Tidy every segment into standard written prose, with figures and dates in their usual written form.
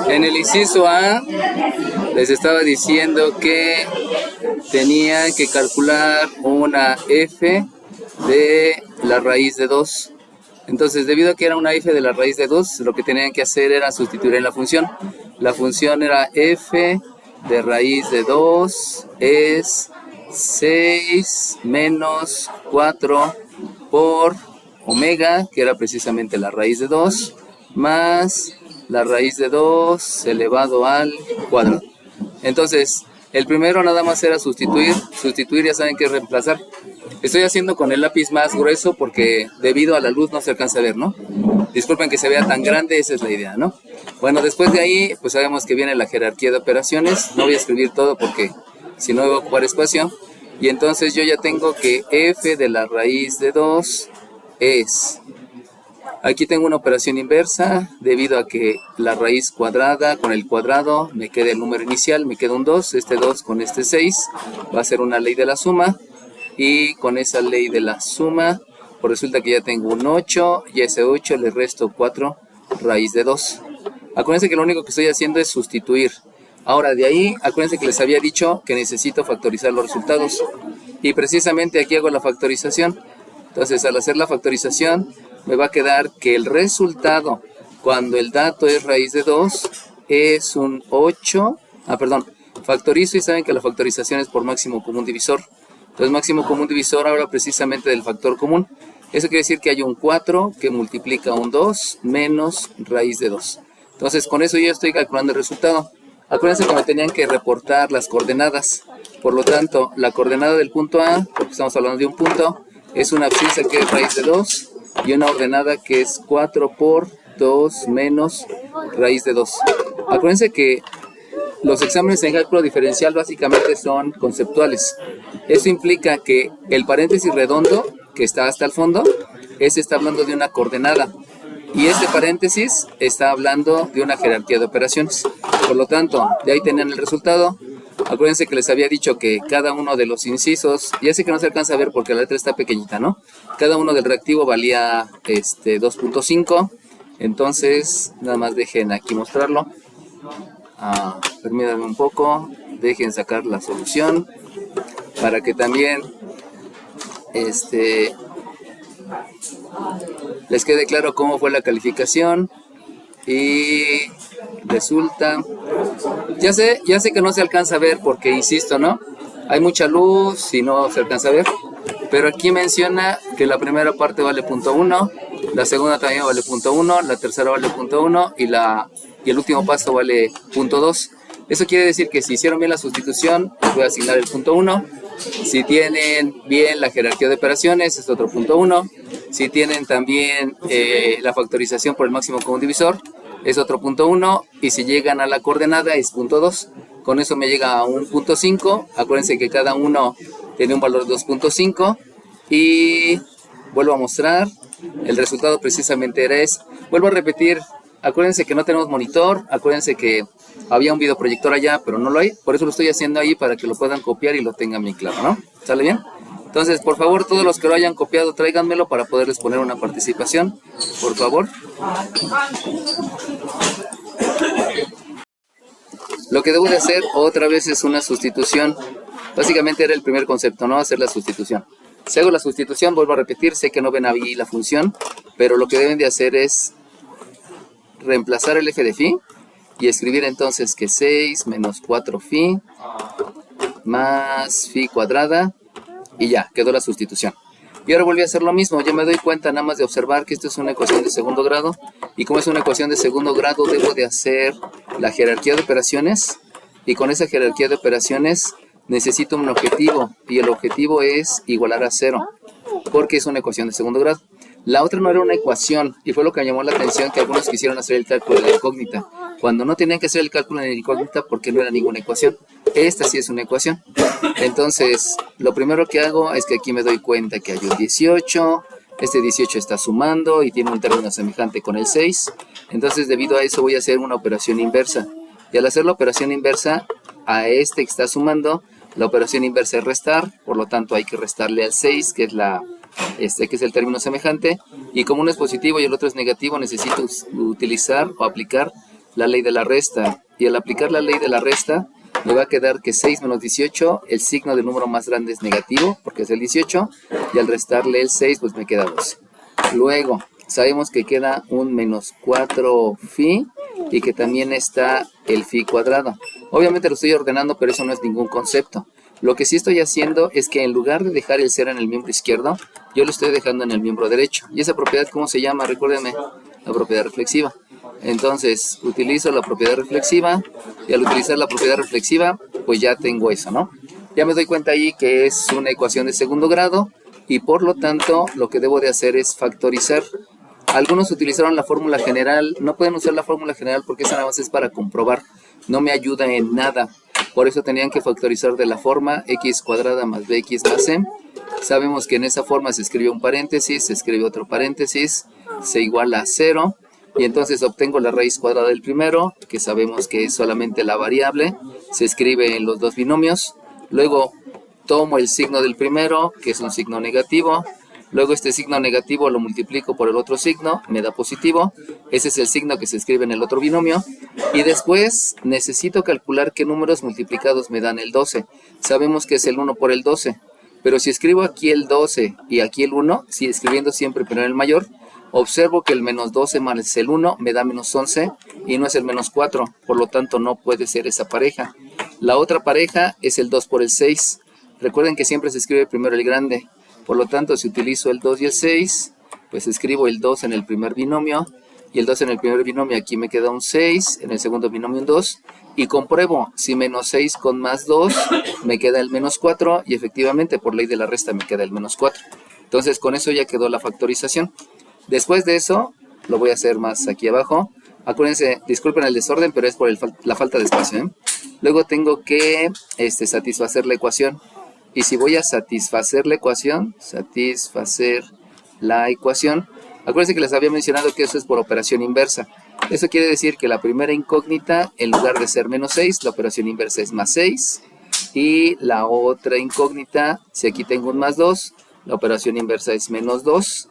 En el inciso A les estaba diciendo que tenían que calcular una f de la raíz de 2. Entonces, debido a que era una f de la raíz de 2, lo que tenían que hacer era sustituir en la función. La función era f de raíz de 2 es 6 menos 4 por omega, que era precisamente la raíz de 2, más la raíz de 2 elevado al cuadrado. Entonces, el primero nada más era sustituir ya saben que es reemplazar. Estoy haciendo con el lápiz más grueso porque debido a la luz no se alcanza a ver, ¿no? Disculpen que se vea tan grande, esa es la idea, ¿no? Bueno, después de ahí, pues sabemos que viene la jerarquía de operaciones. No voy a escribir todo porque si no voy a ocupar espacio. Y entonces yo ya tengo que f de la raíz de 2 es... Aquí tengo una operación inversa, debido a que la raíz cuadrada con el cuadrado me queda el número inicial, me queda un 2, este 2 con este 6, va a ser una ley de la suma, y con esa ley de la suma, pues resulta que ya tengo un 8, y a ese 8 le resto 4 raíz de 2. Acuérdense que lo único que estoy haciendo es sustituir. Ahora de ahí, acuérdense que les había dicho que necesito factorizar los resultados, y precisamente aquí hago la factorización. Entonces al hacer la factorización, me va a quedar que el resultado, cuando el dato es raíz de 2, es un 8. Factorizo y saben que la factorización es por máximo común divisor. Entonces máximo común divisor ahora precisamente del factor común. Eso quiere decir que hay un 4 que multiplica un 2 menos raíz de 2. Entonces con eso ya estoy calculando el resultado. Acuérdense que me tenían que reportar las coordenadas. Por lo tanto, la coordenada del punto A, porque estamos hablando de un punto, es una abscisa que es raíz de 2. Y una ordenada que es 4 por 2 menos raíz de 2. Acuérdense que los exámenes en cálculo diferencial básicamente son conceptuales. Eso implica que el paréntesis redondo, que está hasta el fondo, ese está hablando de una coordenada. Y este paréntesis está hablando de una jerarquía de operaciones. Por lo tanto, de ahí tenían el resultado. Acuérdense que les había dicho que cada uno de los incisos, ya sé que no se alcanza a ver porque la letra está pequeñita, ¿no? Cada uno del reactivo valía 2.5, entonces nada más dejen aquí mostrarlo. Permítanme un poco, dejen sacar la solución para que también les quede claro cómo fue la calificación. Y resulta, ya sé que no se alcanza a ver porque insisto, ¿no? Hay mucha luz y no se alcanza a ver, pero aquí menciona que la primera parte vale 0.1, la segunda también vale 0.1, la tercera vale 0.1 y el último paso vale 0.2. Eso quiere decir que si hicieron bien la sustitución, les voy a asignar el 0.1. Si tienen bien la jerarquía de operaciones, es otro 0.1. Si tienen también la factorización por el máximo común divisor, es otro 0.1. Y si llegan a la coordenada, es 0.2. Con eso me llega a un 0.5. Acuérdense que cada uno tiene un valor de 2.5. Y vuelvo a mostrar. El resultado precisamente era ese. Vuelvo a repetir. Acuérdense que no tenemos monitor. Acuérdense que había un videoproyector allá, pero no lo hay. Por eso lo estoy haciendo ahí para que lo puedan copiar y lo tengan bien claro, ¿no? ¿Sale bien? Entonces, por favor, todos los que lo hayan copiado, tráiganmelo para poderles poner una participación. Por favor. Lo que debo de hacer otra vez es una sustitución. Básicamente era el primer concepto, ¿no? Hacer la sustitución. Si hago la sustitución, vuelvo a repetir, sé que no ven ahí la función, pero lo que deben de hacer es reemplazar el f de phi y escribir entonces que 6 menos 4 phi más phi cuadrada y ya, quedó la sustitución. Y ahora volví a hacer lo mismo, ya me doy cuenta nada más de observar que esto es una ecuación de segundo grado y como es una ecuación de segundo grado debo de hacer la jerarquía de operaciones y con esa jerarquía de operaciones necesito un objetivo y el objetivo es igualar a 0 porque es una ecuación de segundo grado. La otra no era una ecuación y fue lo que me llamó la atención que algunos quisieron hacer el cálculo de la incógnita cuando no tenían que hacer el cálculo de la incógnita porque no era ninguna ecuación. Esta sí es una ecuación. Entonces, lo primero que hago es que aquí me doy cuenta que hay un 18. Este 18 está sumando y tiene un término semejante con el 6. Entonces, debido a eso voy a hacer una operación inversa. Y al hacer la operación inversa a este que está sumando, la operación inversa es restar. Por lo tanto, hay que restarle al 6, que es el término semejante. Y como uno es positivo y el otro es negativo, necesito utilizar o aplicar la ley de la resta. Y al aplicar la ley de la resta, me va a quedar que 6 menos 18, el signo del número más grande es negativo, porque es el 18, y al restarle el 6, pues me queda 12. Luego, sabemos que queda un menos 4 phi, y que también está el phi cuadrado. Obviamente lo estoy ordenando, pero eso no es ningún concepto. Lo que sí estoy haciendo es que en lugar de dejar el 0 en el miembro izquierdo, yo lo estoy dejando en el miembro derecho. ¿Y esa propiedad cómo se llama? Recuérdenme, la propiedad reflexiva. Entonces, utilizo la propiedad reflexiva, y al utilizar la propiedad reflexiva, pues ya tengo eso, ¿no? Ya me doy cuenta ahí que es una ecuación de segundo grado, y por lo tanto, lo que debo de hacer es factorizar. Algunos utilizaron la fórmula general. No pueden usar la fórmula general porque esa nada más es para comprobar. No me ayuda en nada. Por eso tenían que factorizar de la forma x cuadrada más bx más c. Sabemos que en esa forma se escribe un paréntesis, se escribe otro paréntesis, se iguala a 0. Y entonces obtengo la raíz cuadrada del primero, que sabemos que es solamente la variable. Se escribe en los dos binomios. Luego tomo el signo del primero, que es un signo negativo. Luego este signo negativo lo multiplico por el otro signo, me da positivo. Ese es el signo que se escribe en el otro binomio. Y después necesito calcular qué números multiplicados me dan el 12. Sabemos que es el 1 por el 12. Pero si escribo aquí el 12 y aquí el 1, si escribiendo siempre primero el mayor, observo que el menos 12 más el 1 me da menos 11 y no es el menos 4. Por lo tanto no puede ser esa pareja. La otra pareja es el 2 por el 6. Recuerden que siempre se escribe primero el grande. Por lo tanto, si utilizo el 2 y el 6, pues escribo el 2 en el primer binomio, y el 2 en el primer binomio aquí me queda un 6, en el segundo binomio un 2, y compruebo si menos 6 con más 2 me queda el menos 4, y efectivamente por ley de la resta me queda el menos 4. Entonces con eso ya quedó la factorización. Después de eso, lo voy a hacer más aquí abajo. Acuérdense, disculpen el desorden, pero es por la falta de espacio, ¿eh? Luego tengo que satisfacer la ecuación. Y si voy a satisfacer la ecuación, acuérdense que les había mencionado que eso es por operación inversa. Eso quiere decir que la primera incógnita, en lugar de ser menos 6, la operación inversa es más 6. Y la otra incógnita, si aquí tengo un más 2, la operación inversa es menos 2.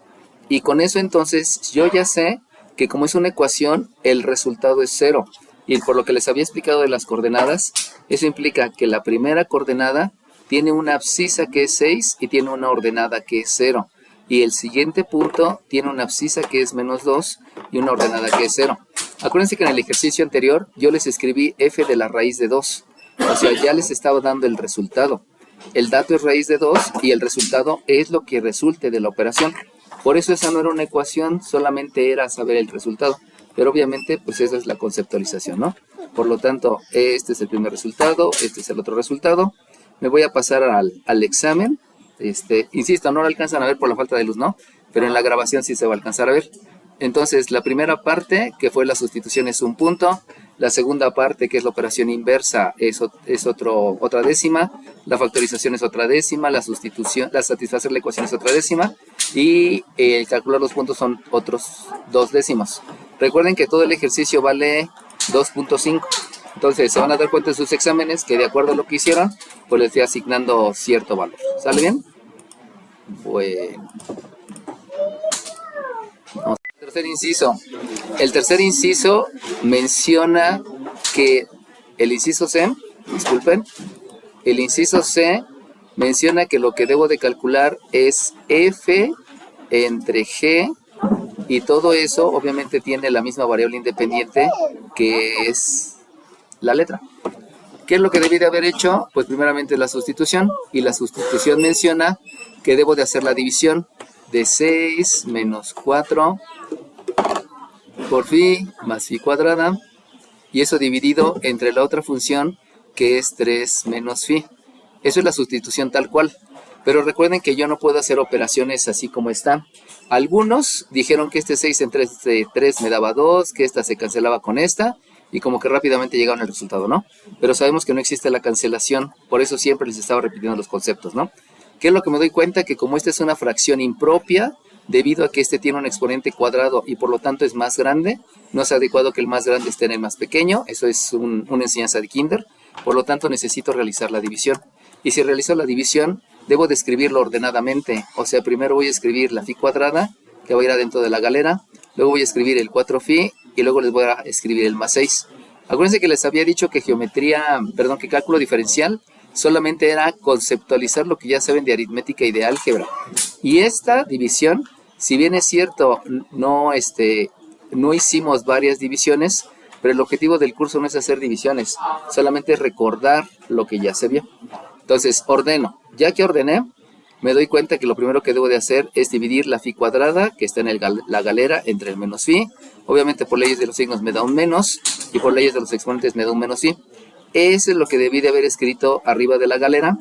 Y con eso entonces yo ya sé que como es una ecuación, el resultado es 0. Y por lo que les había explicado de las coordenadas, eso implica que la primera coordenada tiene una abscisa que es 6 y tiene una ordenada que es 0. Y el siguiente punto tiene una abscisa que es menos 2 y una ordenada que es 0. Acuérdense que en el ejercicio anterior yo les escribí f de la raíz de 2. O sea, ya les estaba dando el resultado. El dato es raíz de 2 y el resultado es lo que resulte de la operación. Por eso esa no era una ecuación, solamente era saber el resultado. Pero obviamente, pues esa es la conceptualización, ¿no? Por lo tanto, este es el primer resultado, este es el otro resultado. Me voy a pasar al examen. Insisto, no lo alcanzan a ver por la falta de luz, ¿no? Pero en la grabación sí se va a alcanzar a ver. Entonces, la primera parte, que fue la sustitución, es un punto. La segunda parte, que es la operación inversa, es otra décima. La factorización es otra décima. La satisfacer la ecuación es otra décima. Y calcular los puntos son otros 2 décimos. Recuerden que todo el ejercicio vale 2.5. Entonces, se van a dar cuenta en sus exámenes que de acuerdo a lo que hicieron, pues les estoy asignando cierto valor. ¿Sale bien? Bueno. Vamos al tercer inciso. El tercer inciso menciona que el inciso C, el inciso C menciona que lo que debo de calcular es F entre G, y todo eso obviamente tiene la misma variable independiente que es la letra. ¿Qué es lo que debí de haber hecho? Pues primeramente la sustitución, y la sustitución menciona que debo de hacer la división de 6 menos 4 por phi más phi cuadrada, y eso dividido entre la otra función que es 3 menos phi. Eso es la sustitución tal cual. Pero recuerden que yo no puedo hacer operaciones así como están. Algunos dijeron que este 6 entre 3 me daba 2, que esta se cancelaba con esta, y como que rápidamente llegaron al resultado, ¿no? Pero sabemos que no existe la cancelación, por eso siempre les estaba repitiendo los conceptos, ¿no? ¿Qué es lo que me doy cuenta? Que como esta es una fracción impropia, debido a que este tiene un exponente cuadrado y por lo tanto es más grande, no es adecuado que el más grande esté en el más pequeño. Eso es una enseñanza de kinder. Por lo tanto necesito realizar la división. Y si realizo la división, debo de escribirlo ordenadamente. O sea, primero voy a escribir la phi cuadrada, que va a ir adentro de la galera. Luego voy a escribir el 4 phi y luego les voy a escribir el más 6. Acuérdense que les había dicho que que cálculo diferencial solamente era conceptualizar lo que ya saben de aritmética y de álgebra. Y esta división, si bien es cierto, no hicimos varias divisiones, pero el objetivo del curso no es hacer divisiones, solamente es recordar lo que ya se vio. Entonces, ordeno. Ya que ordené, me doy cuenta que lo primero que debo de hacer es dividir la phi cuadrada, que está en la galera, entre el menos phi. Obviamente por leyes de los signos me da un menos, y por leyes de los exponentes me da un menos phi. Eso es lo que debí de haber escrito arriba de la galera,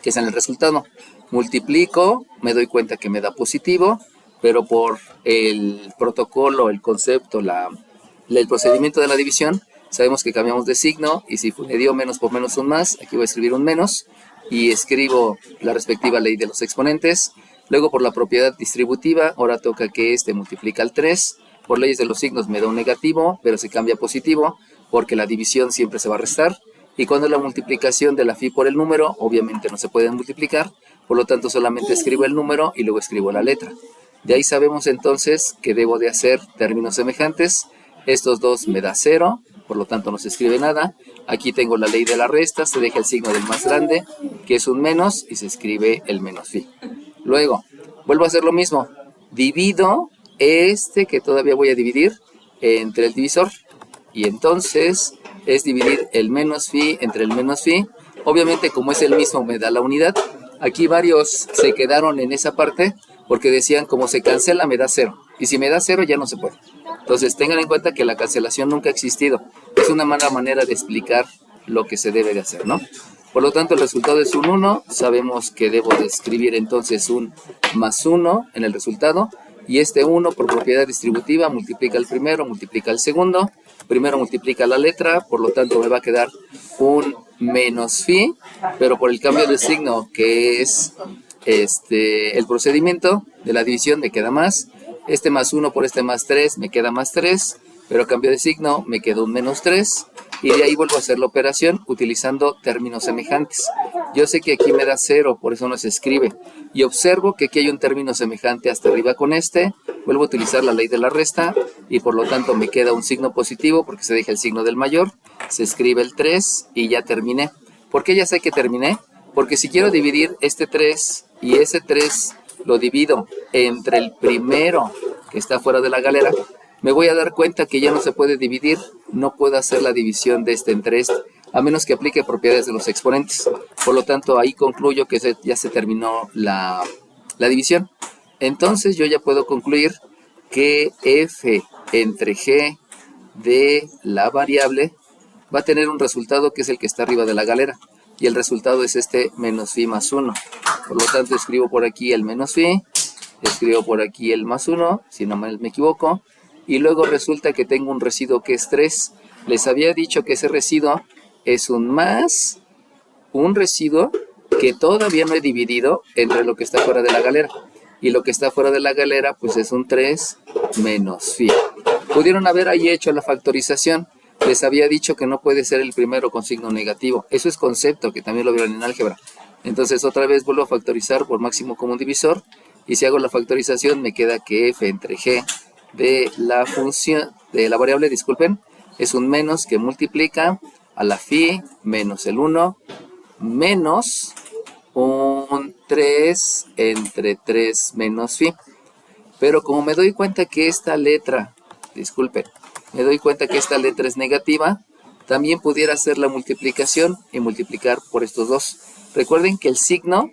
que es en el resultado. Multiplico, me doy cuenta que me da positivo, pero por el protocolo, el concepto, el procedimiento de la división, sabemos que cambiamos de signo, y si me dio menos por menos un más, aquí voy a escribir un menos, y escribo la respectiva ley de los exponentes. Luego por la propiedad distributiva, ahora toca que multiplica al 3, por leyes de los signos me da un negativo, pero se cambia a positivo, porque la división siempre se va a restar, y cuando la multiplicación de la phi por el número, obviamente no se pueden multiplicar, por lo tanto solamente escribo el número y luego escribo la letra. De ahí sabemos entonces que debo de hacer términos semejantes. Estos dos me da 0, por lo tanto no se escribe nada. Aquí tengo la ley de la resta, se deja el signo del más grande, que es un menos, y se escribe el menos phi. Luego, vuelvo a hacer lo mismo. Divido que todavía voy a dividir entre el divisor. Y entonces es dividir el menos phi entre el menos phi. Obviamente, como es el mismo, me da la unidad. Aquí varios se quedaron en esa parte porque decían, como se cancela, me da 0. Y si me da 0, ya no se puede. Entonces, tengan en cuenta que la cancelación nunca ha existido. Es una mala manera de explicar lo que se debe de hacer, ¿no? Por lo tanto, el resultado es un 1. Sabemos que debo de escribir entonces un más 1 en el resultado. Y este 1, por propiedad distributiva, multiplica el primero, multiplica el segundo. Primero multiplica la letra, por lo tanto me va a quedar un menos phi, pero por el cambio de signo, que es el procedimiento de la división, me queda más. Este más 1 por este más 3 me queda más 3, pero cambio de signo, me queda un menos 3. Y de ahí vuelvo a hacer la operación utilizando términos semejantes. Yo sé que aquí me da 0, por eso no se escribe. Y observo que aquí hay un término semejante hasta arriba con vuelvo a utilizar la ley de la resta, y por lo tanto me queda un signo positivo porque se deja el signo del mayor, se escribe el 3 y ya terminé. ¿Por qué ya sé que terminé? Porque si quiero dividir este 3 y ese 3 lo divido entre el primero que está fuera de la galera, me voy a dar cuenta que ya no se puede dividir, no puedo hacer la división de entre a menos que aplique propiedades de los exponentes. Por lo tanto, ahí concluyo que ya se terminó la división. Entonces, yo ya puedo concluir que f entre g de la variable va a tener un resultado que es el que está arriba de la galera. Y el resultado es menos phi más 1. Por lo tanto, escribo por aquí el menos phi, escribo por aquí el más 1, si no me equivoco. Y luego resulta que tengo un residuo que es 3. Les había dicho que ese residuo es un residuo que todavía no he dividido entre lo que está fuera de la galera. Y lo que está fuera de la galera pues es un 3 menos phi. Pudieron haber ahí hecho la factorización. Les había dicho que no puede ser el primero con signo negativo. Eso es concepto, que también lo vieron en álgebra. Entonces otra vez vuelvo a factorizar por máximo común divisor. Y si hago la factorización me queda que f entre g de la función, de la variable, es un menos que multiplica a la phi menos el 1 menos un 3 entre 3 menos phi. Pero como me doy cuenta que esta letra, me doy cuenta que esta letra es negativa, también pudiera hacer la multiplicación y multiplicar por estos dos. Recuerden que el signo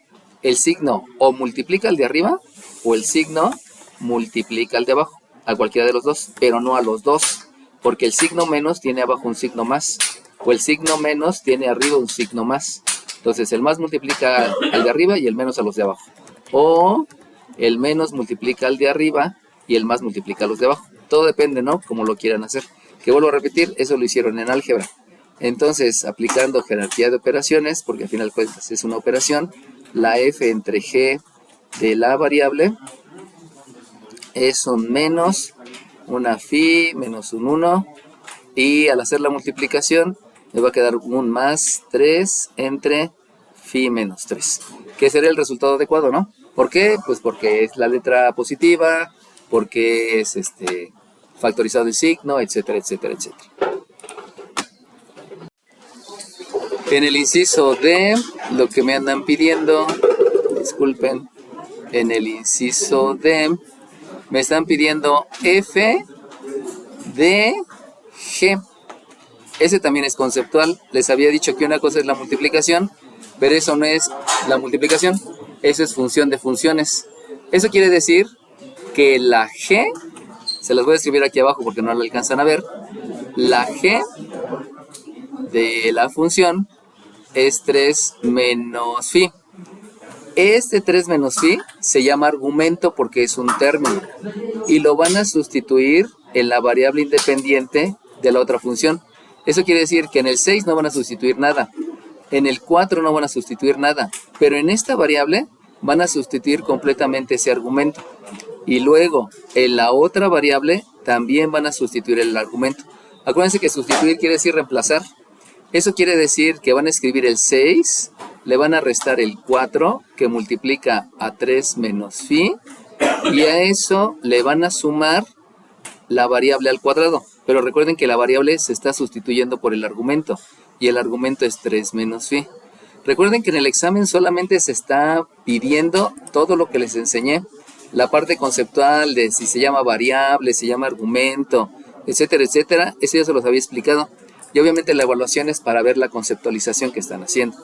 o multiplica al de arriba o el signo multiplica al de abajo, a cualquiera de los dos, pero no a los dos, porque el signo menos tiene abajo un signo más, o el signo menos tiene arriba un signo más. Entonces el más multiplica al de arriba y el menos a los de abajo. O el menos multiplica al de arriba y el más multiplica a los de abajo. Todo depende, ¿no? Como lo quieran hacer. Que vuelvo a repetir, eso lo hicieron en álgebra. Entonces, aplicando jerarquía de operaciones, porque al final pues, es una operación, la f entre g de la variable es un menos una phi menos un 1, y al hacer la multiplicación me va a quedar un más 3 entre phi menos 3, que sería el resultado adecuado, ¿no? ¿Por qué? Pues porque es la letra positiva, porque es factorizado el signo, etcétera, etcétera, etcétera. En el inciso D, lo que me andan pidiendo, disculpen, en el inciso D, me están pidiendo f de g. Ese también es conceptual. Les había dicho que una cosa es la multiplicación, pero eso no es la multiplicación, eso es función de funciones. Eso quiere decir que la g, se las voy a escribir aquí abajo porque no la alcanzan a ver, la g de la función es 3 menos phi. Este 3 menos phi se llama argumento porque es un término y lo van a sustituir en la variable independiente de la otra función. Eso quiere decir que en el 6 no van a sustituir nada, en el 4 no van a sustituir nada, pero en esta variable van a sustituir completamente ese argumento. Y luego en la otra variable también van a sustituir el argumento. Acuérdense que sustituir quiere decir reemplazar. Eso quiere decir que van a escribir el 6, le van a restar el 4 que multiplica a 3 menos phi y a eso le van a sumar la variable al cuadrado. Pero recuerden que la variable se está sustituyendo por el argumento y el argumento es 3 menos phi. Recuerden que en el examen solamente se está pidiendo todo lo que les enseñé. La parte conceptual de si se llama variable, si se llama argumento, etcétera, etcétera, eso ya se los había explicado. Y obviamente la evaluación es para ver la conceptualización que están haciendo.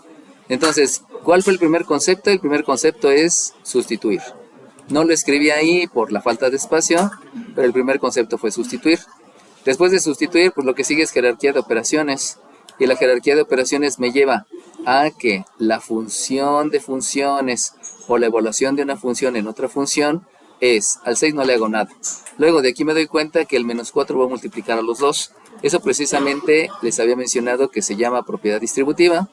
Entonces, ¿cuál fue el primer concepto? El primer concepto es sustituir. No lo escribí ahí por la falta de espacio, pero el primer concepto fue sustituir. Después de sustituir, pues lo que sigue es jerarquía de operaciones. Y la jerarquía de operaciones me lleva a que la función de funciones o la evaluación de una función en otra función es, al 6 no le hago nada. Luego de aquí me doy cuenta que el menos 4 va a multiplicar a los 2. Eso precisamente les había mencionado que se llama propiedad distributiva.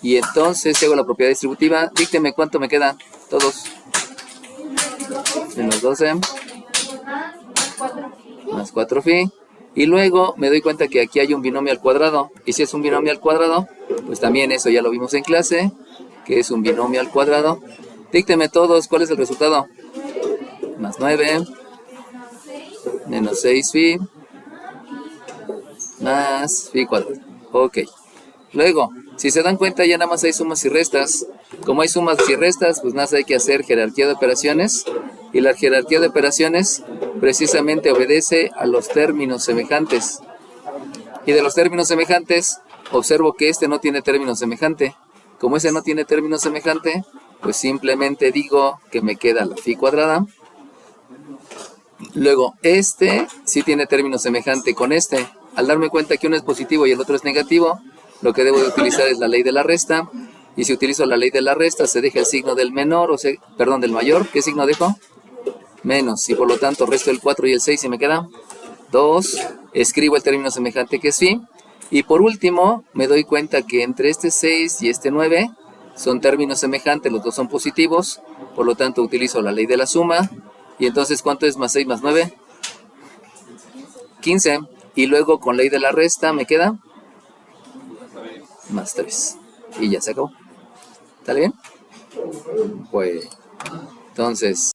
Y entonces, si hago la propiedad distributiva, dícteme cuánto me queda. Todos. Menos 12. Más 4 phi. Y luego me doy cuenta que aquí hay un binomio al cuadrado. Y si es un binomio al cuadrado, pues también eso ya lo vimos en clase, que es un binomio al cuadrado. Dícteme todos, ¿cuál es el resultado? Más 9. Menos 6 phi. Más phi cuadrado. Ok. Luego, si se dan cuenta, ya nada más hay sumas y restas. Como hay sumas y restas, pues nada más hay que hacer jerarquía de operaciones. Y la jerarquía de operaciones precisamente obedece a los términos semejantes. Y de los términos semejantes, observo que este no tiene término semejante. Como ese no tiene término semejante, pues simplemente digo que me queda la phi cuadrada. Luego, este sí tiene término semejante con este. Al darme cuenta que uno es positivo y el otro es negativo, lo que debo de utilizar es la ley de la resta. Y si utilizo la ley de la resta, se deja el signo del menor, o sea, perdón, del mayor. ¿Qué signo dejo? Menos. Y por lo tanto, resto el 4 y el 6 y me queda 2. Escribo el término semejante que es phi. Y por último, me doy cuenta que entre este 6 y este 9 son términos semejantes, los dos son positivos. Por lo tanto, utilizo la ley de la suma. Y entonces, ¿cuánto es más 6 más 9? 15. Y luego con ley de la resta me queda más 3. Y ya se acabó. ¿Está bien? Pues, entonces,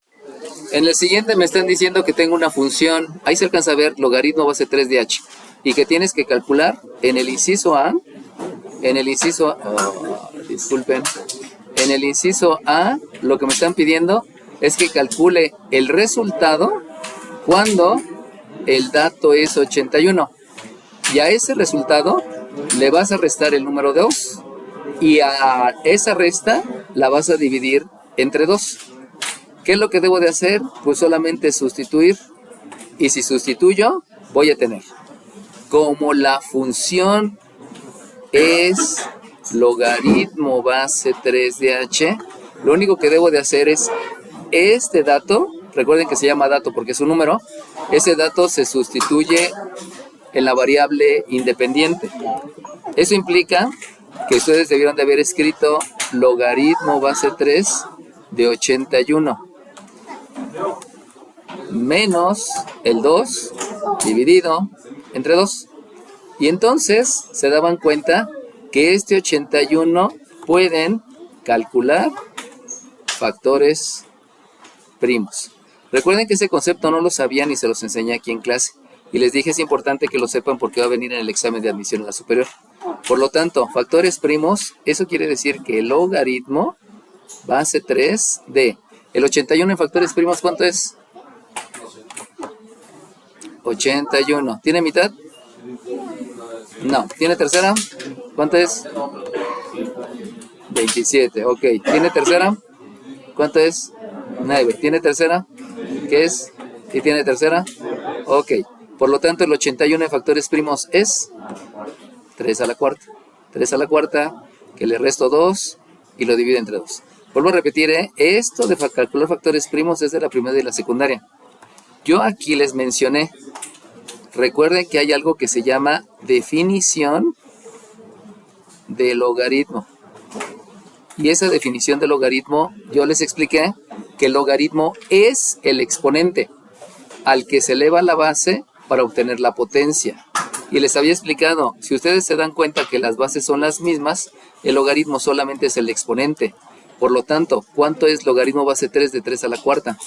en el siguiente me están diciendo que tengo una función, ahí se alcanza a ver, logaritmo base 3 de h, y que tienes que calcular en el inciso A, disculpen, en el inciso A, lo que me están pidiendo es que calcule el resultado cuando el dato es 81. Y a ese resultado le vas a restar el número 2 y a esa resta la vas a dividir entre 2. ¿Qué es lo que debo de hacer? Pues solamente sustituir. Y si sustituyo, voy a tener, como la función es logaritmo base 3 de h, lo único que debo de hacer es este dato, recuerden que se llama dato porque es un número, ese dato se sustituye en la variable independiente. Eso implica que ustedes debieron de haber escrito logaritmo base 3 de 81 menos el 2 dividido entre 2. Y entonces se daban cuenta que este 81 pueden calcular factores primos. Recuerden que ese concepto no lo sabían y se los enseñé aquí en clase. Y les dije, es importante que lo sepan porque va a venir en el examen de admisión a la superior. Por lo tanto, factores primos, eso quiere decir que el logaritmo base 3 de el 81 en factores primos, ¿cuánto es? 81. ¿Tiene mitad? No. ¿Tiene tercera? ¿Cuánto es? 27. Ok. ¿Tiene tercera? ¿Cuánto es? 9. ¿Tiene tercera? ¿Qué es? ¿Y tiene tercera? Ok. Por lo tanto, el 81 en factores primos es 3 a la cuarta. 3 a la cuarta, que le resto 2 y lo divido entre 2. Vuelvo a repetir, esto de calcular factores primos es de la primaria y la secundaria. Yo aquí les mencioné, recuerden que hay algo que se llama definición de logaritmo. Y esa definición de logaritmo, yo les expliqué que el logaritmo es el exponente al que se eleva la base para obtener la potencia. Y les había explicado, si ustedes se dan cuenta que las bases son las mismas, el logaritmo solamente es el exponente. Por lo tanto, ¿cuánto es logaritmo base 3 de 3 a la cuarta?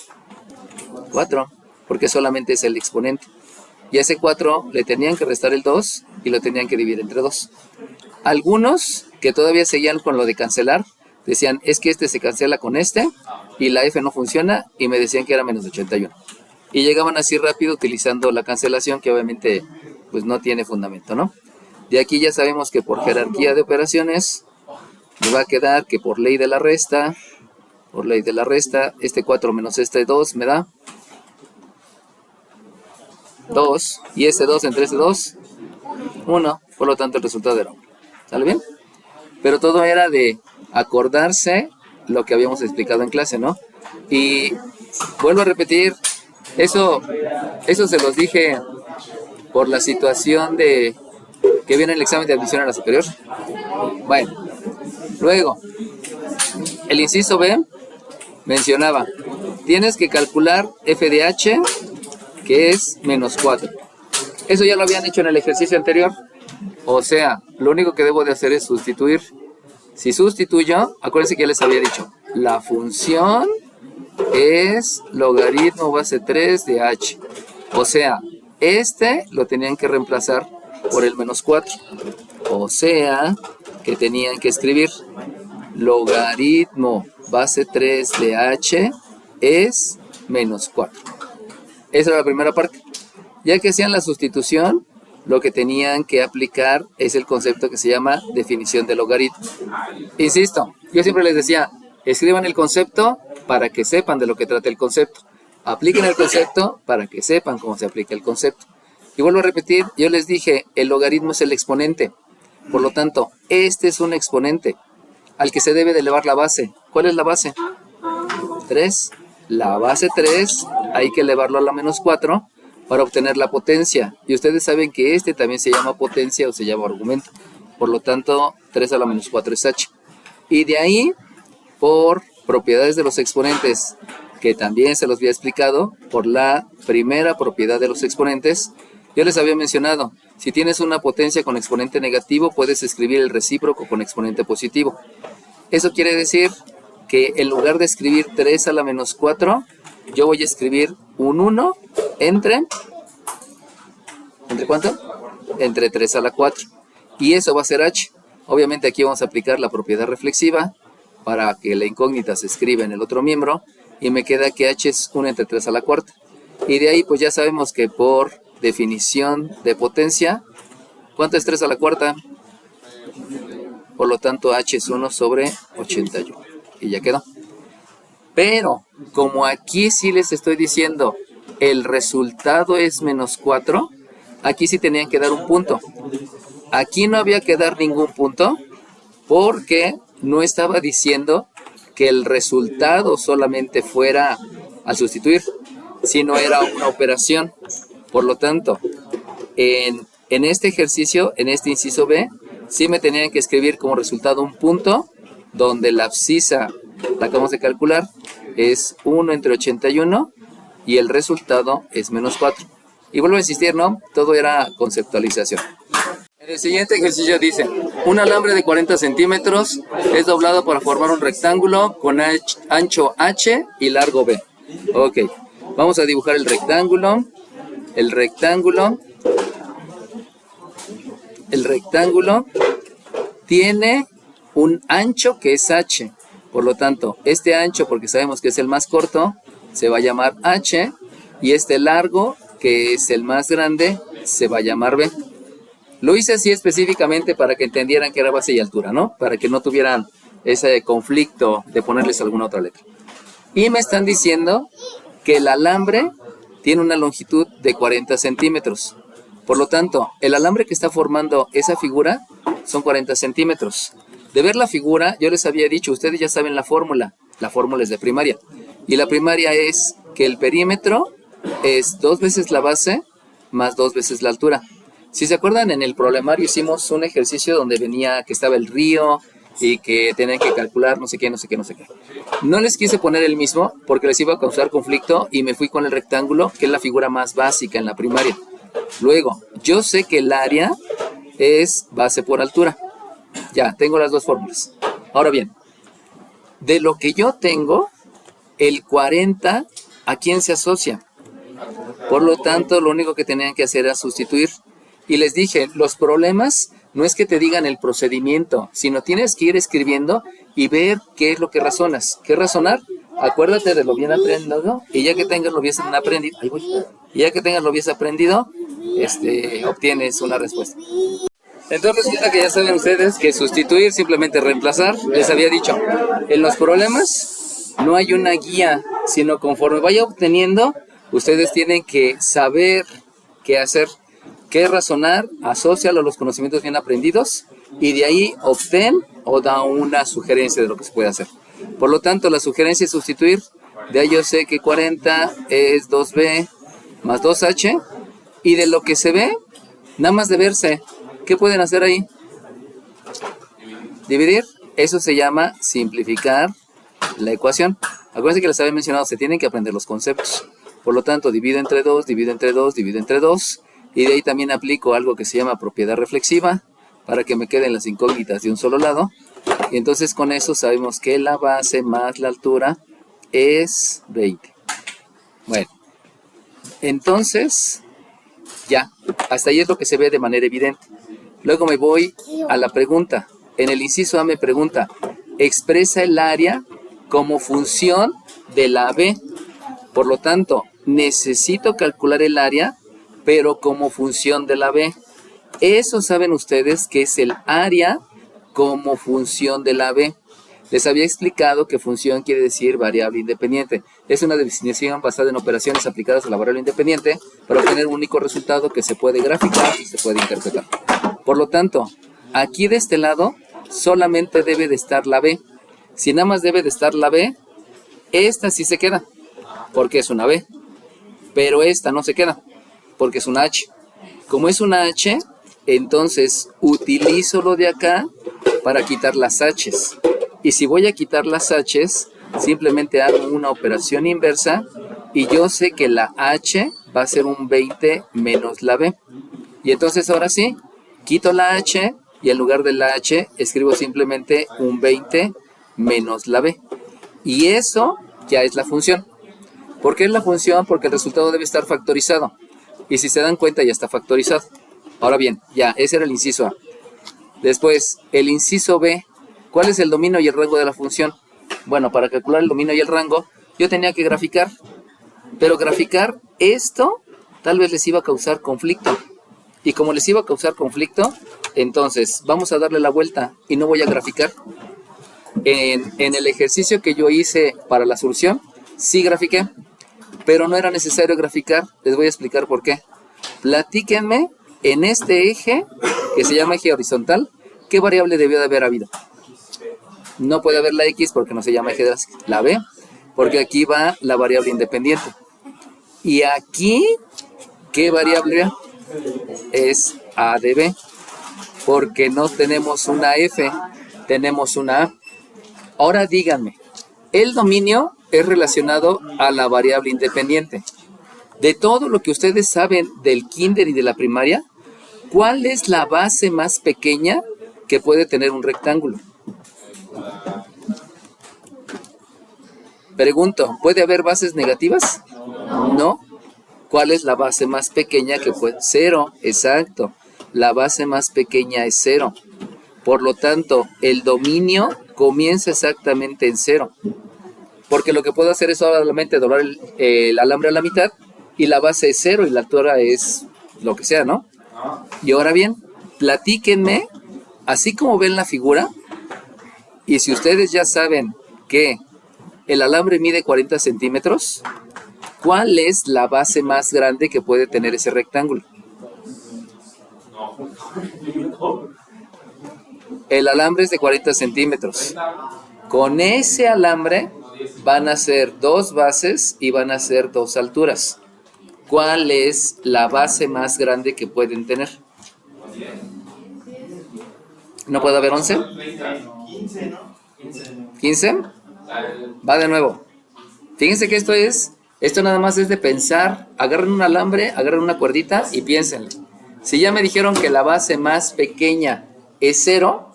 4, porque solamente es el exponente. Y a ese 4 le tenían que restar el 2 y lo tenían que dividir entre 2. Algunos que todavía seguían con lo de cancelar, decían, es que este se cancela con este y la F no funciona, y me decían que era menos de 81. Y llegaban así rápido utilizando la cancelación, que obviamente pues no tiene fundamento, ¿no? De aquí ya sabemos que por jerarquía de operaciones me va a quedar que por ley de la resta, este 4 menos este 2 me da 2, y ese 2 entre ese 2, 1, por lo tanto el resultado era 1. ¿Sale bien? Pero todo era de acordarse lo que habíamos explicado en clase, ¿no? Y vuelvo a repetir, eso se los dije por la situación de que viene el examen de admisión a la superior. Bueno, luego, el inciso B mencionaba, tienes que calcular f de h, que es menos 4. Eso ya lo habían hecho en el ejercicio anterior. O sea, lo único que debo de hacer es sustituir. Si sustituyo, acuérdense que ya les había dicho, la función es logaritmo base 3 de h. O sea, este lo tenían que reemplazar por el menos 4. O sea, que tenían que escribir logaritmo base 3 de h es menos 4. Esa era la primera parte. Ya que hacían la sustitución, lo que tenían que aplicar es el concepto que se llama definición de logaritmo. Insisto, yo siempre les decía, escriban el concepto para que sepan de lo que trata el concepto. Apliquen el concepto para que sepan cómo se aplica el concepto. Y vuelvo a repetir, yo les dije, el logaritmo es el exponente. Por lo tanto, este es un exponente al que se debe de elevar la base. ¿Cuál es la base? 3. La base 3 hay que elevarlo a la menos 4 para obtener la potencia. Y ustedes saben que este también se llama potencia o se llama argumento. Por lo tanto, 3 a la menos 4 es h. Y de ahí, por propiedades de los exponentes, que también se los había explicado, por la primera propiedad de los exponentes, yo les había mencionado, si tienes una potencia con exponente negativo, puedes escribir el recíproco con exponente positivo. Eso quiere decir que en lugar de escribir 3 a la menos 4, yo voy a escribir un 1 ¿entre cuánto? Entre 3 a la 4. Y eso va a ser h. Obviamente aquí vamos a aplicar la propiedad reflexiva para que la incógnita se escriba en el otro miembro. Y me queda que h es 1 entre 3 a la cuarta. Y de ahí pues ya sabemos que por definición de potencia, ¿cuánto es 3 a la cuarta? Por lo tanto h es 1 sobre 81. Y ya quedó. Pero como aquí sí les estoy diciendo el resultado es menos 4, aquí sí tenían que dar un punto. Aquí no había que dar ningún punto porque no estaba diciendo que el resultado solamente fuera al sustituir, sino era una operación. Por lo tanto, en este ejercicio, en este inciso B, sí me tenían que escribir como resultado un punto donde la abscisa, la acabamos de calcular, es 1 entre 81 y el resultado es menos 4. Y vuelvo a insistir, ¿no? Todo era conceptualización. En el siguiente ejercicio dice, un alambre de 40 centímetros es doblado para formar un rectángulo con ancho h y largo b. Ok, vamos a dibujar el rectángulo. El rectángulo tiene un ancho que es h. Por lo tanto, este ancho, porque sabemos que es el más corto, se va a llamar h. Y este largo, que es el más grande, se va a llamar b. Lo hice así específicamente para que entendieran que era base y altura, ¿no? Para que no tuvieran ese conflicto de ponerles alguna otra letra. Y me están diciendo que el alambre tiene una longitud de 40 centímetros. Por lo tanto, el alambre que está formando esa figura son 40 centímetros. De ver la figura, yo les había dicho, ustedes ya saben la fórmula es de primaria. Y la primaria es que el perímetro es 2 veces la base más 2 veces la altura. Si se acuerdan, en el problemario hicimos un ejercicio donde venía que estaba el río y que tenían que calcular no sé qué. No les quise poner el mismo porque les iba a causar conflicto y me fui con el rectángulo, que es la figura más básica en la primaria. Luego, yo sé que el área es base por altura. Ya, tengo las dos fórmulas. Ahora bien, de lo que yo tengo, el 40, ¿a quién se asocia? Por lo tanto, lo único que tenían que hacer era sustituir. Y les dije, los problemas no es que te digan el procedimiento, sino tienes que ir escribiendo y ver qué es lo que razonas. ¿Qué razonar? Acuérdate de lo bien aprendido y ya que tengas lo bien aprendido, obtienes una respuesta. Entonces resulta que ya saben ustedes que sustituir, simplemente reemplazar. Les había dicho, en los problemas no hay una guía, sino conforme vaya obteniendo, ustedes tienen que saber qué hacer, qué razonar, asócialo a los conocimientos bien aprendidos y de ahí obtén o da una sugerencia de lo que se puede hacer. Por lo tanto, la sugerencia es sustituir. De ahí yo sé que 40 es 2b más 2h. Y de lo que se ve, nada más de verse, ¿qué pueden hacer ahí? Dividir. Eso se llama simplificar la ecuación. Acuérdense que les había mencionado, se tienen que aprender los conceptos. Por lo tanto, divido entre 2, divido entre 2, divido entre 2. Y de ahí también aplico algo que se llama propiedad reflexiva para que me queden las incógnitas de un solo lado. Y entonces con eso sabemos que la base más la altura es 20. Bueno, entonces ya, hasta ahí es lo que se ve de manera evidente. Luego me voy a la pregunta. En el inciso A me pregunta, expresa el área como función de la B. Por lo tanto, necesito calcular el área, pero como función de la B. Eso saben ustedes que es el área como función de la B. Les había explicado que función quiere decir variable independiente. Es una definición basada en operaciones aplicadas a la variable independiente para obtener un único resultado que se puede graficar y se puede interpretar. Por lo tanto, aquí de este lado solamente debe de estar la B. Si nada más debe de estar la B, esta sí se queda, porque es una B. Pero esta no se queda, porque es una H. Como es una H, entonces utilizo lo de acá para quitar las H's. Y si voy a quitar las H's, simplemente hago una operación inversa y yo sé que la H va a ser un 20 menos la B. Y entonces ahora sí, quito la H y en lugar de la H escribo simplemente un 20 menos la B. Y eso ya es la función. ¿Por qué es la función? Porque el resultado debe estar factorizado. Y si se dan cuenta ya está factorizado. Ahora bien, ya, ese era el inciso A. Después, el inciso B. ¿Cuál es el dominio y el rango de la función? Bueno, para calcular el dominio y el rango, yo tenía que graficar. Pero graficar esto tal vez les iba a causar conflicto. Y como les iba a causar conflicto, entonces vamos a darle la vuelta y no voy a graficar. En el ejercicio que yo hice para la solución, sí grafiqué. Pero no era necesario graficar. Les voy a explicar por qué. Platíquenme en este eje, que se llama eje horizontal, ¿qué variable debió de haber habido? No puede haber la X porque no se llama eje de la B, porque aquí va la variable independiente. Y aquí, ¿qué variable es A de B? Porque no tenemos una F, tenemos una A. Ahora díganme, el dominio es relacionado a la variable independiente. De todo lo que ustedes saben del kinder y de la primaria, ¿cuál es la base más pequeña que puede tener un rectángulo? Pregunto, ¿puede haber bases negativas? No. ¿Cuál es la base más pequeña que puede? 0, exacto. La base más pequeña es 0. Por lo tanto, el dominio comienza exactamente en 0. Porque lo que puedo hacer es solamente doblar el alambre a la mitad y la base es 0 y la altura es lo que sea, ¿no? Y ahora bien, platíquenme, así como ven la figura, y si ustedes ya saben que el alambre mide 40 centímetros, ¿cuál es la base más grande que puede tener ese rectángulo? El alambre es de 40 centímetros. Con ese alambre van a ser 2 bases y van a ser 2 alturas. ¿Cuál es la base más grande que pueden tener? ¿No puede haber 11? 15, ¿no? 15. Va de nuevo. Fíjense que esto nada más es de pensar. Agarren un alambre, agarren una cuerdita y piénsenle. Si ya me dijeron que la base más pequeña es 0,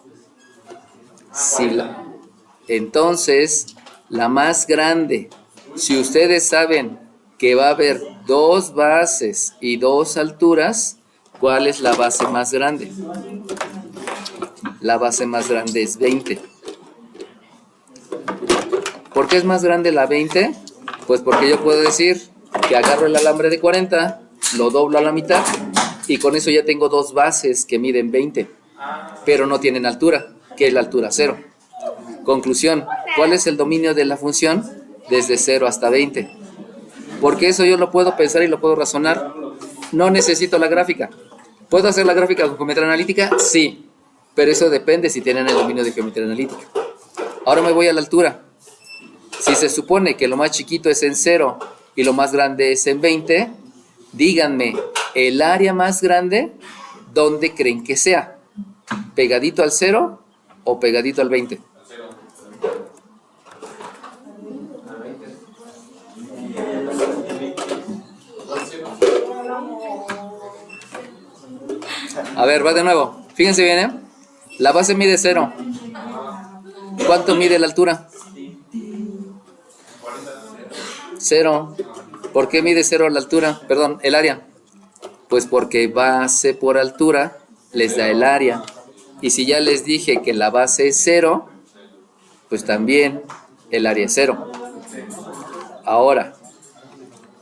entonces la más grande, si ustedes saben que va a haber 2 bases y 2 alturas, ¿cuál es la base más grande? La base más grande es 20. ¿Por qué es más grande la 20? Pues porque yo puedo decir que agarro el alambre de 40, lo doblo a la mitad y con eso ya tengo 2 bases que miden 20, pero no tienen altura, que es la altura 0. Conclusión, ¿cuál es el dominio de la función? Desde 0 hasta 20. Porque eso yo lo puedo pensar y lo puedo razonar. No necesito la gráfica. ¿Puedo hacer la gráfica con geometría analítica? Sí, pero eso depende si tienen el dominio de geometría analítica. Ahora me voy a la altura. Si se supone que lo más chiquito es en 0 y lo más grande es en 20, díganme, el área más grande, ¿dónde creen que sea? ¿Pegadito al 0 o pegadito al 20? A ver, va de nuevo. Fíjense bien, ¿eh? La base mide 0. ¿Cuánto mide la altura? 0. ¿Por qué mide 0 la altura? Perdón, el área. Pues porque base por altura les da el área. Y si ya les dije que la base es 0, pues también el área es 0. Ahora,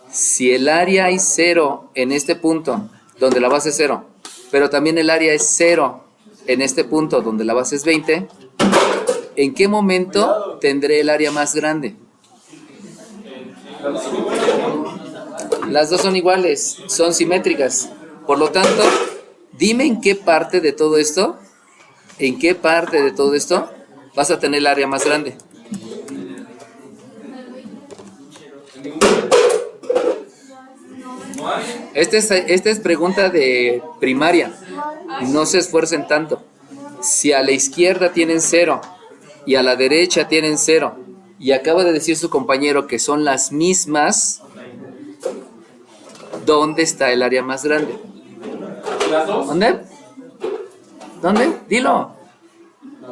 si el área es 0 en este punto, donde la base es 0, pero también el área es 0 en este punto, donde la base es 20, ¿en qué momento tendré el área más grande? Las dos son iguales, son simétricas. Por lo tanto, dime en qué parte de todo esto, vas a tener el área más grande. Esta es pregunta de primaria. No se esfuercen tanto. Si a la izquierda tienen 0 y a la derecha tienen 0 y acaba de decir su compañero que son las mismas, ¿dónde está el área más grande? ¿Dónde? ¿Dónde? Dilo.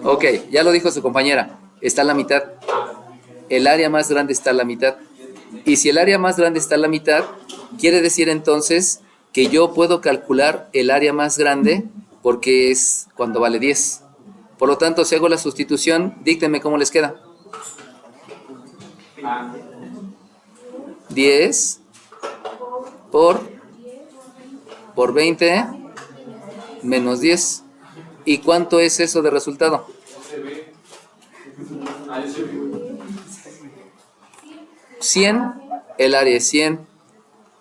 Ok, ya lo dijo su compañera. Está a la mitad. El área más grande está a la mitad. Y si el área más grande está a la mitad, quiere decir entonces que yo puedo calcular el área más grande porque es cuando vale 10. Por lo tanto, si hago la sustitución, díctenme cómo les queda. 10 por 20 menos 10. ¿Y cuánto es eso de resultado? 100. El área es 100.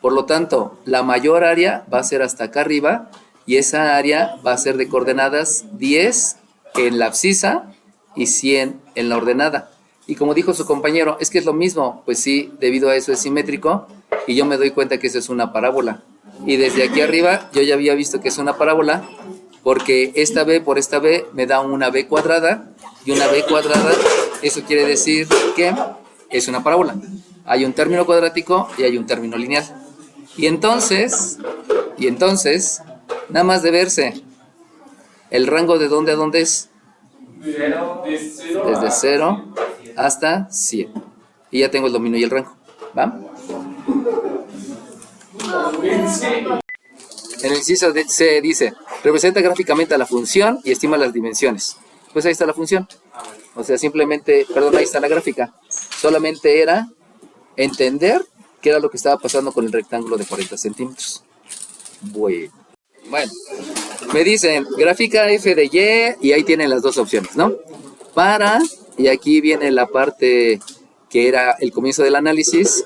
Por lo tanto, la mayor área va a ser hasta acá arriba y esa área va a ser de coordenadas 10 en la abscisa y 100 en la ordenada. Y como dijo su compañero, es que es lo mismo. Pues sí, debido a eso es simétrico y yo me doy cuenta que eso es una parábola. Y desde aquí arriba yo ya había visto que es una parábola porque esta b por esta b me da una b cuadrada y una b cuadrada, eso quiere decir que es una parábola. Hay un término cuadrático y hay un término lineal. Y entonces, nada más de verse, ¿el rango de dónde a dónde es? Desde 0 hasta 100. Y ya tengo el dominio y el rango. ¿Va? En el inciso C dice, representa gráficamente a la función y estima las dimensiones. Pues ahí está la función. O sea, simplemente, perdón, ahí está la gráfica. Solamente era entender qué era lo que estaba pasando con el rectángulo de 40 centímetros. Bueno, me dicen, gráfica f de y ahí tienen las dos opciones, ¿no? Y aquí viene la parte que era el comienzo del análisis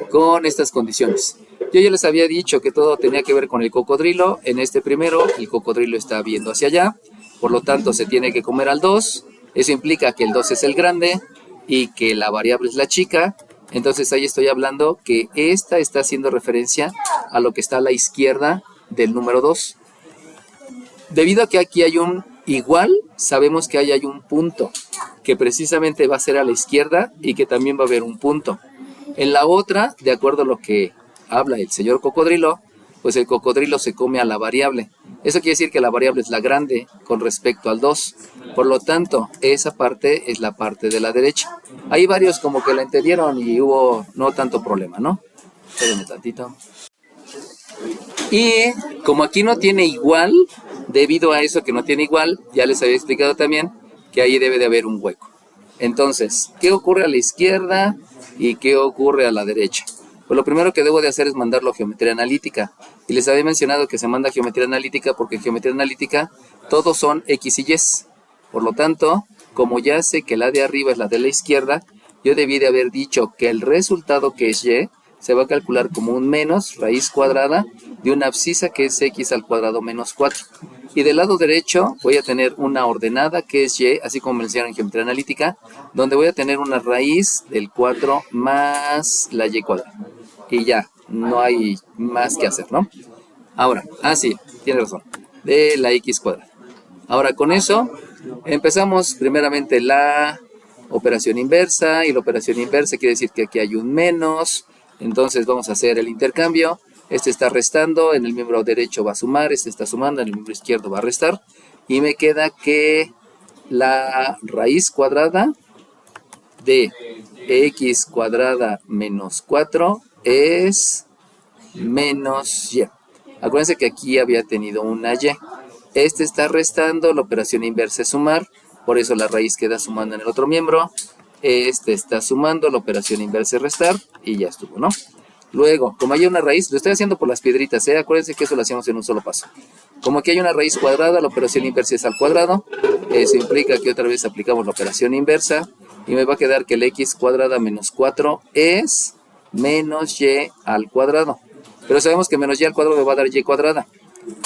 con estas condiciones. Yo ya les había dicho que todo tenía que ver con el cocodrilo. En este primero, el cocodrilo está viendo hacia allá, por lo tanto se tiene que comer al 2. Eso implica que el 2 es el grande y que la variable es la chica. Entonces ahí estoy hablando que esta está haciendo referencia a lo que está a la izquierda del número 2. Debido a que aquí hay un igual, sabemos que ahí hay un punto, que precisamente va a ser a la izquierda y que también va a haber un punto. En la otra, de acuerdo a lo que habla el señor cocodrilo, pues el cocodrilo se come a la variable. Eso quiere decir que la variable es la grande con respecto al 2. Por lo tanto, esa parte es la parte de la derecha. Hay varios como que la entendieron y hubo no tanto problema, ¿no? Espérenme tantito. Y como aquí no tiene igual, debido a eso que no tiene igual, ya les había explicado también que ahí debe de haber un hueco. Entonces, ¿qué ocurre a la izquierda y qué ocurre a la derecha? Pues lo primero que debo de hacer es mandarlo a geometría analítica. Y les había mencionado que se manda a geometría analítica porque en geometría analítica todos son x y y. Por lo tanto, como ya sé que la de arriba es la de la izquierda, yo debí de haber dicho que el resultado que es y se va a calcular como un menos raíz cuadrada de una abscisa que es x al cuadrado menos 4. Y del lado derecho voy a tener una ordenada que es y, así como mencionaron en geometría analítica, donde voy a tener una raíz del 4 más la y cuadrada. Y ya, no hay más que hacer, ¿no? Ahora, sí, tiene razón, de la x cuadrada. Ahora con eso empezamos primeramente la operación inversa, y la operación inversa quiere decir que aquí hay un menos. Entonces vamos a hacer el intercambio. Este está restando, en el miembro derecho va a sumar, este está sumando, en el miembro izquierdo va a restar. Y me queda que la raíz cuadrada de x cuadrada menos 4 es menos y. Acuérdense que aquí había tenido una y. Este está restando, la operación inversa es sumar, por eso la raíz queda sumando en el otro miembro. Este está sumando, la operación inversa es restar, y ya estuvo, ¿no? Luego, como hay una raíz, lo estoy haciendo por las piedritas, acuérdense que eso lo hacemos en un solo paso. Como aquí hay una raíz cuadrada, la operación inversa es al cuadrado. Eso implica que otra vez aplicamos la operación inversa, y me va a quedar que el x cuadrada menos 4 es menos y al cuadrado. Pero sabemos que menos y al cuadrado me va a dar y cuadrada.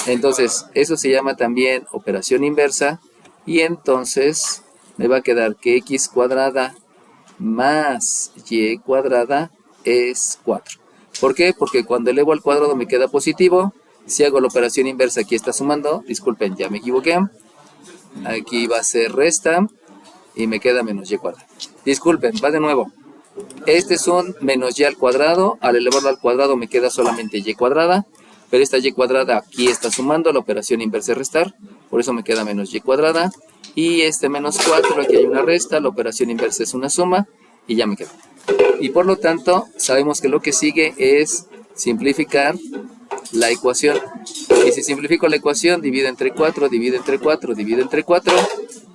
Entonces, eso se llama también operación inversa, y entonces me va a quedar que x cuadrada más y cuadrada es 4. ¿Por qué? Porque cuando elevo al cuadrado me queda positivo. Si hago la operación inversa, aquí está sumando. Disculpen, ya me equivoqué. Aquí va a ser resta y me queda menos y cuadrada. Disculpen, va de nuevo. Este es un menos y al cuadrado. Al elevarlo al cuadrado me queda solamente y cuadrada. Pero esta y cuadrada aquí está sumando, la operación inversa es restar. Por eso me queda menos y cuadrada. Y este menos 4, aquí hay una resta, la operación inversa es una suma. Y ya me queda. Y por lo tanto, sabemos que lo que sigue es simplificar la ecuación. Y si simplifico la ecuación, divido entre 4, divido entre 4, divido entre 4.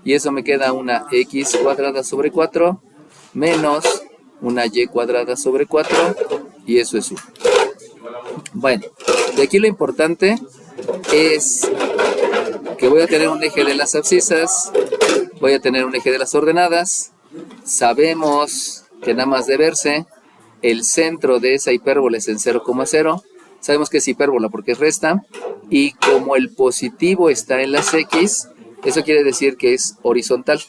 Y eso me queda una x cuadrada sobre 4 menos una y cuadrada sobre 4. Y eso es 1. Bueno, de aquí lo importante es que voy a tener un eje de las abscisas, voy a tener un eje de las ordenadas. Sabemos que nada más de verse, el centro de esa hipérbola es en 0,0. Sabemos que es hipérbola porque es resta. Y como el positivo está en las x, eso quiere decir que es horizontal.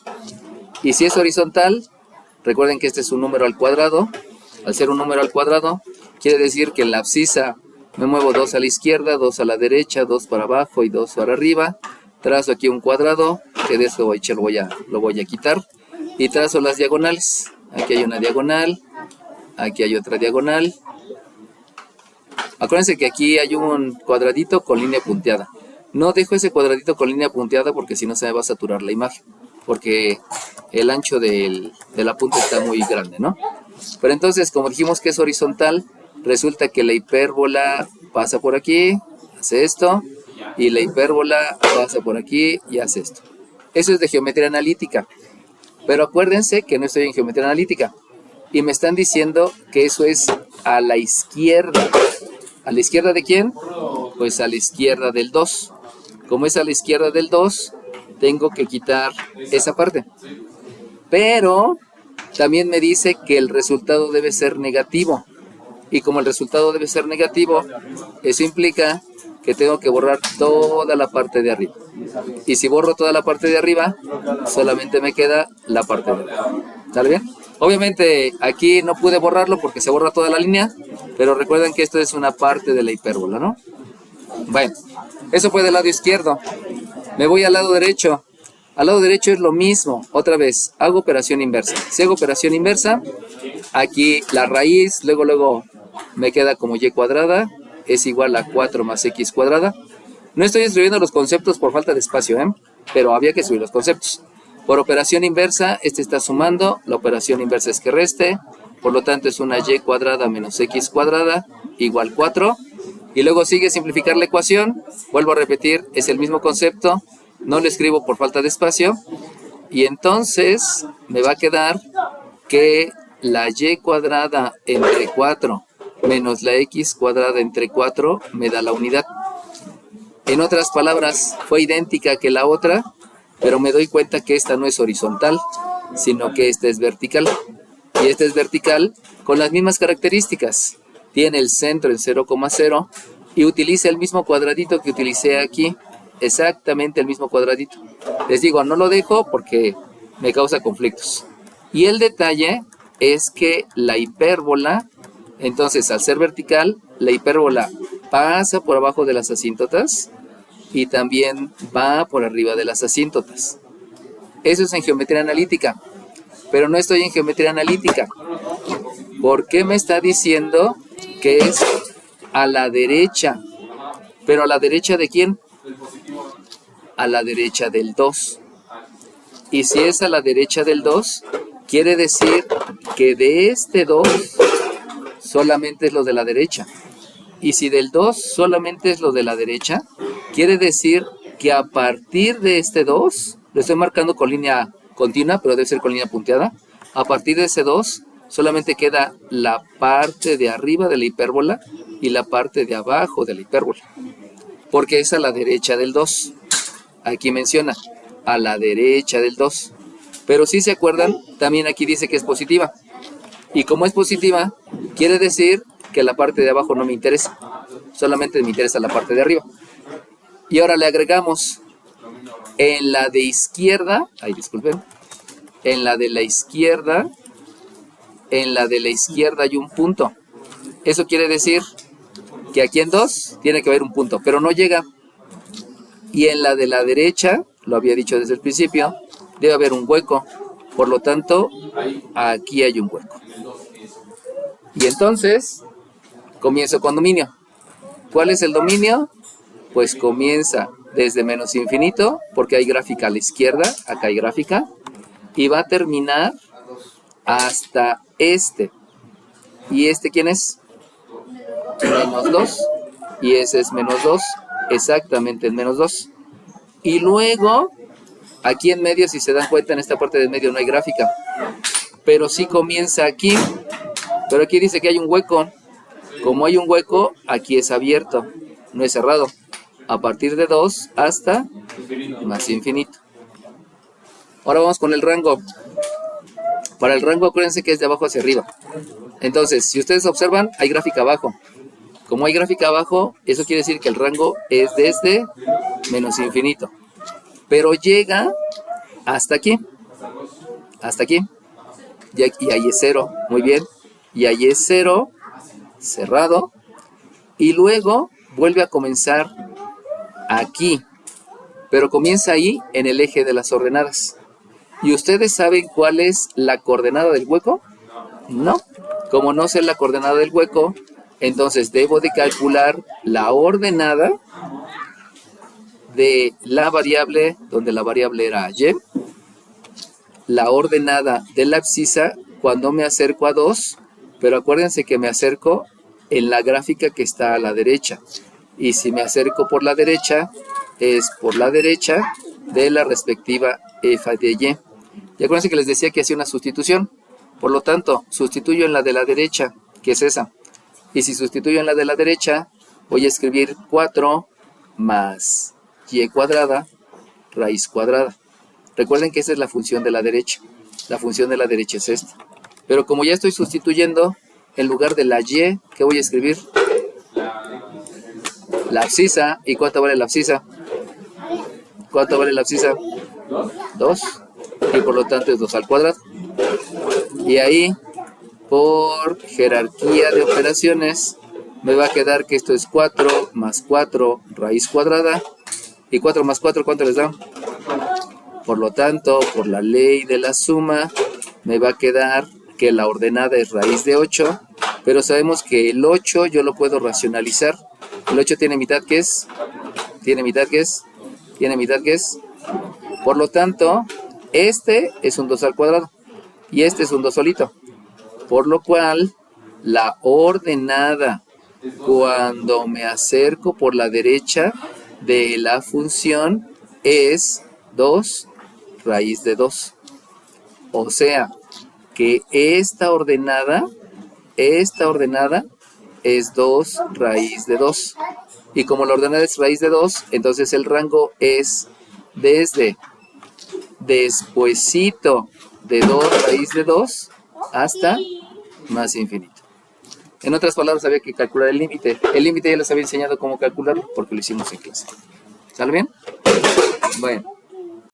Y si es horizontal, recuerden que este es un número al cuadrado. Al ser un número al cuadrado, quiere decir que en la abscisa me muevo 2 a la izquierda, 2 a la derecha, 2 para abajo y 2 para arriba. Trazo aquí un cuadrado, que de esto lo voy a quitar. Y trazo las diagonales. Aquí hay una diagonal, aquí hay otra diagonal. Acuérdense que aquí hay un cuadradito con línea punteada. No dejo ese cuadradito con línea punteada porque si no se me va a saturar la imagen. Porque el ancho de la punta está muy grande, ¿no? Pero entonces, como dijimos que es horizontal, resulta que la hipérbola pasa por aquí, hace esto, y la hipérbola pasa por aquí y hace esto. Eso es de geometría analítica. Pero acuérdense que no estoy en geometría analítica. Y me están diciendo que eso es a la izquierda. ¿A la izquierda de quién? Pues a la izquierda del 2. Como es a la izquierda del 2, tengo que quitar esa parte. Pero también me dice que el resultado debe ser negativo. Y como el resultado debe ser negativo, eso implica que tengo que borrar toda la parte de arriba. Y si borro toda la parte de arriba, solamente me queda la parte de arriba. ¿Sale bien? Obviamente aquí no pude borrarlo porque se borra toda la línea, pero recuerden que esto es una parte de la hipérbola, ¿no? Bueno, eso fue del lado izquierdo. Me voy al lado derecho. Al lado derecho es lo mismo. Otra vez, hago operación inversa. Si hago operación inversa, aquí la raíz, luego me queda como y cuadrada, es igual a 4 más x cuadrada. No estoy escribiendo los conceptos por falta de espacio, pero había que escribir los conceptos. Por operación inversa, este está sumando, la operación inversa es que reste, por lo tanto es una y cuadrada menos x cuadrada igual 4. Y luego sigue simplificar la ecuación, vuelvo a repetir, es el mismo concepto, no lo escribo por falta de espacio. Y entonces me va a quedar que la y cuadrada entre 4 menos la x cuadrada entre 4 me da la unidad. En otras palabras, fue idéntica que la otra, pero me doy cuenta que esta no es horizontal, sino que esta es vertical. Y esta es vertical con las mismas características. Tiene el centro en 0,0 y utiliza el mismo cuadradito que utilicé aquí. Exactamente el mismo cuadradito. Les digo, no lo dejo porque me causa conflictos. Y el detalle es que la hipérbola, entonces al ser vertical, la hipérbola pasa por abajo de las asíntotas y también va por arriba de las asíntotas. Eso es en geometría analítica, pero no estoy en geometría analítica. ¿Por qué me está diciendo que es a la derecha? ¿Pero a la derecha de quién? A la derecha del 2. Y si es a la derecha del 2, quiere decir que de este 2 solamente es lo de la derecha. Y si del 2 solamente es lo de la derecha, quiere decir que a partir de este 2, lo estoy marcando con línea continua, pero debe ser con línea punteada, a partir de ese 2 solamente queda la parte de arriba de la hipérbola y la parte de abajo de la hipérbola, porque es a la derecha del 2. Aquí menciona a la derecha del 2, pero si se acuerdan, también aquí dice que es positiva. Y como es positiva, quiere decir que la parte de abajo no me interesa, solamente me interesa la parte de arriba. Y ahora le agregamos en la de izquierda, disculpen, en la de la izquierda hay un punto. Eso quiere decir que aquí en 2 tiene que haber un punto, pero no llega. Y en la de la derecha, lo había dicho desde el principio, debe haber un hueco. Por lo tanto, aquí hay un hueco. Y entonces, comienzo con dominio. ¿Cuál es el dominio? Pues comienza desde menos infinito, porque hay gráfica a la izquierda, acá hay gráfica, y va a terminar hasta este. ¿Y este quién es? Menos 2. Y ese es menos 2, exactamente el menos 2. Y luego, aquí en medio, si se dan cuenta, en esta parte de medio no hay gráfica, pero sí comienza aquí. Pero aquí dice que hay un hueco. Como hay un hueco, aquí es abierto, no es cerrado. A partir de 2 hasta más infinito. Ahora vamos con el rango. Para el rango, acuérdense que es de abajo hacia arriba. Entonces, si ustedes observan, hay gráfica abajo. Como hay gráfica abajo, eso quiere decir que el rango es desde menos infinito. Pero llega hasta aquí. Hasta aquí. Y ahí es 0. Muy bien. Y ahí es 0. Cerrado. Y luego vuelve a comenzar aquí. Pero comienza ahí en el eje de las ordenadas. ¿Y ustedes saben cuál es la coordenada del hueco? No. Como no sé la coordenada del hueco, entonces debo de calcular la ordenada de la variable, donde la variable era y, la ordenada de la abscisa cuando me acerco a 2, pero acuérdense que me acerco en la gráfica que está a la derecha. Y si me acerco por la derecha, es por la derecha de la respectiva f de y. Y acuérdense que les decía que hacía una sustitución. Por lo tanto, sustituyo en la de la derecha, que es esa. Y si sustituyo en la de la derecha, voy a escribir 4 más y cuadrada raíz cuadrada. Recuerden que esa es la función de la derecha. La función de la derecha es esta. Pero como ya estoy sustituyendo, en lugar de la y, ¿qué voy a escribir? La abscisa. ¿Y cuánto vale la abscisa? ¿Cuánto vale la abscisa? 2. Y por lo tanto es 2 al cuadrado. Y ahí, por jerarquía de operaciones, me va a quedar que esto es 4 más 4 raíz cuadrada. ¿Y 4 más 4 cuánto les da? Por lo tanto, por la ley de la suma, me va a quedar que la ordenada es raíz de 8, pero sabemos que el 8 yo lo puedo racionalizar. El 8 tiene mitad, ¿qué es? Tiene mitad, ¿qué es? Tiene mitad, ¿qué es? Por lo tanto, este es un 2 al cuadrado y este es un 2 solito. Por lo cual, la ordenada cuando me acerco por la derecha de la función es 2 raíz de 2. O sea, que esta ordenada es 2 raíz de 2. Y como la ordenada es raíz de 2, entonces el rango es desde despuesito de 2 raíz de 2 hasta más infinito. En otras palabras, había que calcular el límite. El límite ya les había enseñado cómo calcularlo porque lo hicimos en clase. ¿Sale bien? Bueno.